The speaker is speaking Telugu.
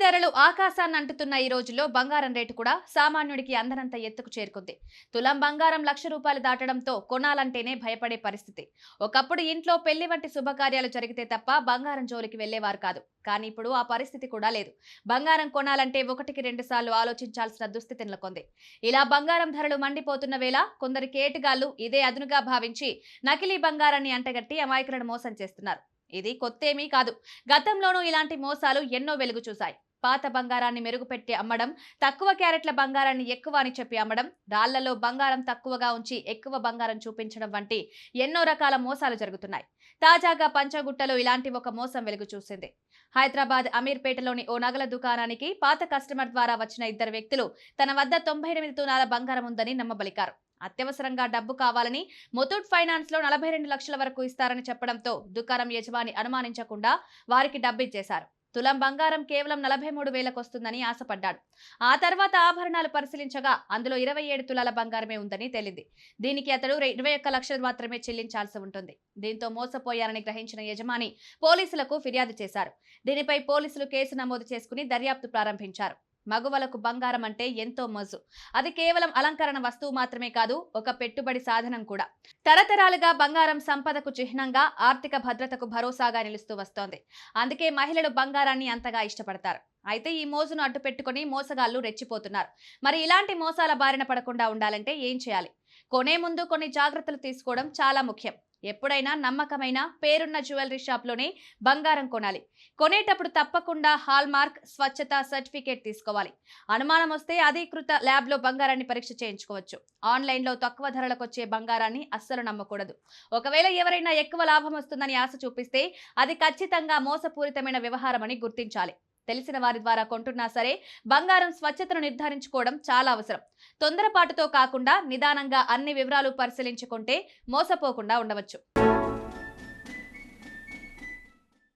ధరలు ఆకాశాన్ని అంటుతున్న ఈ రోజుల్లో బంగారం రేటు కూడా సామాన్యుడికి అందనంత ఎత్తుకు చేరుకుంది. తులం బంగారం ₹1,00,000 దాటడంతో కొనాలంటేనే భయపడే పరిస్థితి. ఒకప్పుడు ఇంట్లో పెళ్లి వంటి శుభకార్యాలు జరిగితే తప్ప బంగారం జోలికి వెళ్లేవారు కాదు. కానీ ఇప్పుడు ఆ పరిస్థితి కూడా లేదు. బంగారం కొనాలంటే ఒకటికి 2 సార్లు ఆలోచించాల్సిన దుస్థితి నెలకొంది. ఇలా బంగారం ధరలు మండిపోతున్న వేళ కొందరు కేటుగాళ్లు ఇదే అదునుగా భావించి నకిలీ బంగారాన్ని అంటగట్టి అమాయకులను మోసం చేస్తున్నారు. ఇది కొత్తేమీ కాదు. గతంలోనూ ఇలాంటి మోసాలు ఎన్నో వెలుగు చూశాయి. పాత బంగారాన్ని మెరుగుపెట్టి అమ్మడం, తక్కువ క్యారెట్ల బంగారాన్ని ఎక్కువ అని చెప్పి అమ్మడం, రాళ్లలో బంగారం తక్కువగా ఉంచి ఎక్కువ బంగారం చూపించడం వంటి ఎన్నో రకాల మోసాలు జరుగుతున్నాయి. తాజాగా పంచగుట్టలో ఇలాంటి ఒక మోసం వెలుగు చూసింది. హైదరాబాద్ అమీర్పేటలోని ఓ నగల దుకాణానికి పాత కస్టమర్ ద్వారా వచ్చిన 2 వ్యక్తులు తన వద్ద 98 తులాల బంగారం ఉందని నమ్మబలికారు. అత్యవసరంగా డబ్బు కావాలని ముతూట్ ఫైనాన్స్ లో 42 లక్షల వరకు ఇస్తారని చెప్పడంతో దుకాణం యజమాని అనుమానించకుండా వారికి డబ్బిచ్చేశారు. తులం బంగారం కేవలం 43,000కు వస్తుందని ఆశపడ్డాడు. ఆ తర్వాత ఆభరణాలు పరిశీలించగా అందులో 27 తులాల బంగారమే ఉందని తేలింది. దీనికి అతడు 21 లక్షలు మాత్రమే చెల్లించాల్సి ఉంటుంది. దీంతో మోసపోయారని గ్రహించిన యజమాని పోలీసులకు ఫిర్యాదు చేశారు. దీనిపై పోలీసులు కేసు నమోదు చేసుకుని దర్యాప్తు ప్రారంభించారు. మగువలకు బంగారం అంటే ఎంతో మోజు. అది కేవలం అలంకరణ వస్తువు మాత్రమే కాదు, ఒక పెట్టుబడి సాధనం కూడా. తరతరాలుగా బంగారం సంపదకు చిహ్నంగా, ఆర్థిక భద్రతకు భరోసాగా నిలుస్తూ వస్తోంది. అందుకే మహిళలు బంగారాన్ని అంతగా ఇష్టపడతారు. అయితే ఈ మోజును అడ్డుపెట్టుకుని మోసగాళ్లు రెచ్చిపోతున్నారు. మరి ఇలాంటి మోసాల బారిన పడకుండా ఉండాలంటే ఏం చేయాలి? కొనే ముందు కొన్ని జాగ్రత్తలు తీసుకోవడం చాలా ముఖ్యం. ఎప్పుడైనా నమ్మకమైన పేరున్న జ్యువెలరీ షాప్లోనే బంగారం కొనాలి. కొనేటప్పుడు తప్పకుండా హాల్ మార్క్, స్వచ్ఛత సర్టిఫికేట్ తీసుకోవాలి. అనుమానం వస్తే అధీకృత ల్యాబ్లో బంగారాన్ని పరీక్ష చేయించుకోవచ్చు. ఆన్లైన్లో తక్కువ ధరలకు వచ్చే బంగారాన్ని అస్సలు నమ్మకూడదు. ఒకవేళ ఎవరైనా ఎక్కువ లాభం వస్తుందని ఆశ చూపిస్తే అది ఖచ్చితంగా మోసపూరితమైన వ్యవహారమని గుర్తించాలి. తెలిసిన వారి ద్వారా కొంటున్నా సరే బంగారం స్వచ్ఛతను నిర్ధారించుకోవడం చాలా అవసరం. తొందరపాటుతో కాకుండా నిదానంగా అన్ని వివరాలు పరిశీలించుకుంటే మోసపోకుండా ఉండవచ్చు.